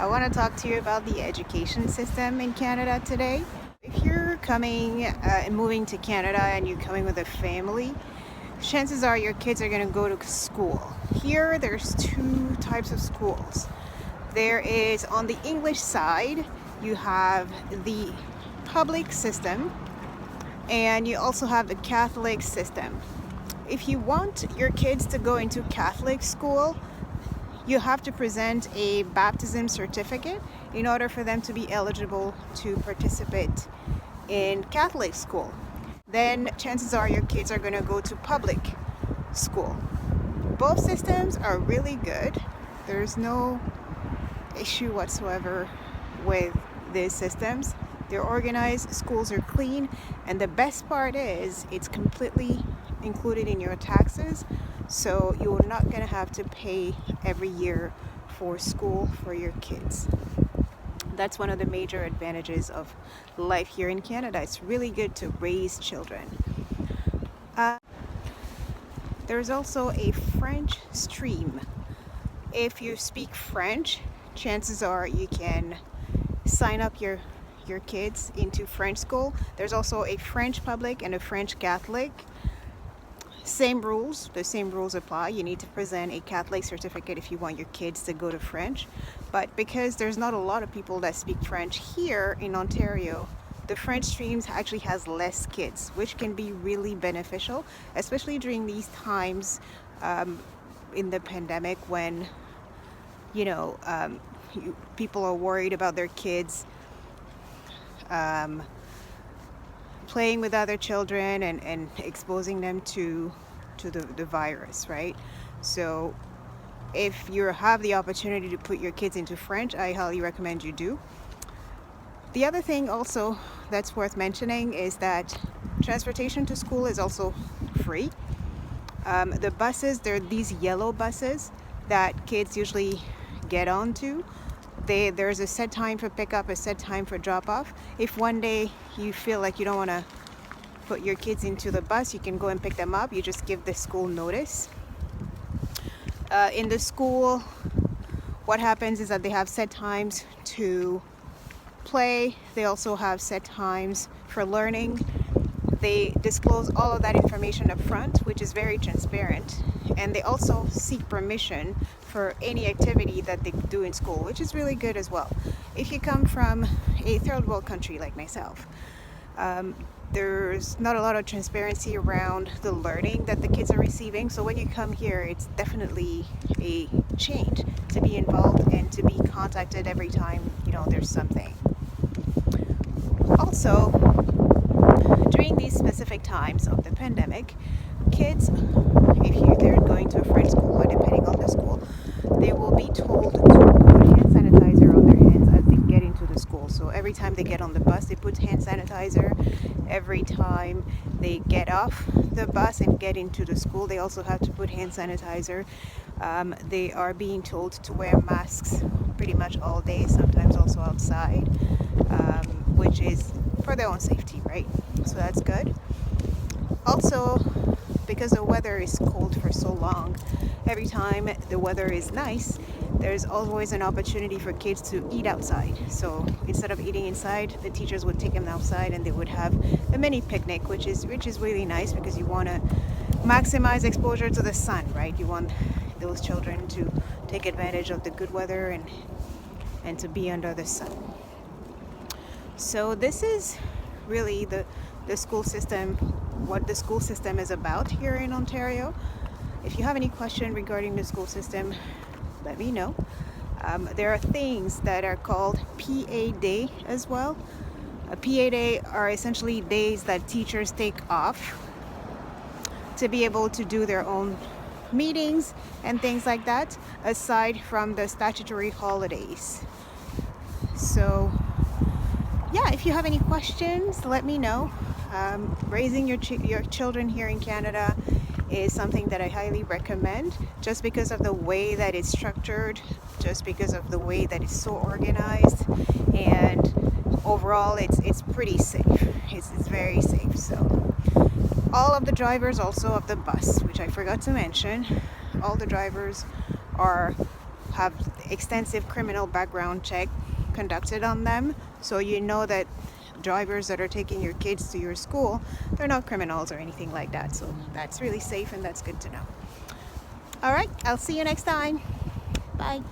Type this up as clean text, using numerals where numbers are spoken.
I want to talk to you about the education system in Canada today. If you're coming and moving to Canada and you're coming with a family, chances are your kids are going to go to school. Here, there's two types of schools. There is, on the English side, you have the public system, and you also have the Catholic system. If you want your kids to go into Catholic school, you have to present a baptism certificate in order for them to be eligible to participate in Catholic school. Then chances are your kids are going to go to public school. Both systems are really good. There's no issue whatsoever with these systems. They're organized, schools are clean, and the best part is it's completely included in your taxes, so you're not going to have to pay every year for school for your kids. That's one of the major advantages of life here in Canada. It's really good to raise children. There's also a French stream. If you speak French, chances are you can sign up your kids into French school. There's also a French public and a French Catholic. The same rules apply. You need to present a Catholic certificate if you want your kids to go to French. But because there's not a lot of people that speak French here in Ontario, the French streams actually has less kids, which can be really beneficial, especially during these times in the pandemic when, people are worried about their kids playing with other children and exposing them to the virus, right? So if you have the opportunity to put your kids into French, I highly recommend you do. The other thing also that's worth mentioning is that transportation to school is also free. The buses, they're these yellow buses that kids usually get onto. There's a set time for pickup, a set time for drop off. If one day you feel like you don't want to put your kids into the bus, you can go and pick them up. You just give the school notice. In the school, what happens is that they have set times to play. They also have set times for learning. They disclose all of that information up front, which is very transparent. And they also seek permission for any activity that they do in school, which is really good as well. If you come from a third world country like myself, there's not a lot of transparency around the learning that the kids are receiving. So when you come here, it's definitely a change to be involved and to be contacted every time, there's something. Also, during these specific times of the pandemic, kids, if they're going to a French school or depending on the school, they will be told to put hand sanitizer on their hands as they get into the school. So every time they get on the bus, they put hand sanitizer. Every time they get off the bus and get into the school, they also have to put hand sanitizer. They are being told to wear masks pretty much all day, sometimes also outside, which is for their own safety, right? So that's good. Also, because the weather is cold for so long, every time the weather is nice, there's always an opportunity for kids to eat outside. So instead of eating inside, the teachers would take them outside and they would have a mini picnic, which is really nice because you want to maximize exposure to the sun, right? You want those children to take advantage of the good weather and to be under the sun. So this is really the school system, what the school system is about here in Ontario. If you have any question regarding the school system, let me know. There are things that are called PA Day as well. A PA Day are essentially days that teachers take off to be able to do their own meetings and things like that, aside from the statutory holidays. So yeah, if you have any questions, let me know. Raising your children here in Canada is something that I highly recommend, just because of the way that it's structured, just because of the way that it's so organized, and overall it's pretty safe. It's very safe. So all of the drivers also of the bus, which I forgot to mention, all the drivers have extensive criminal background check conducted on them, so you know that drivers that are taking your kids to your school, they're not criminals or anything like that. So that's really safe and that's good to know. All right, I'll see you next time. Bye.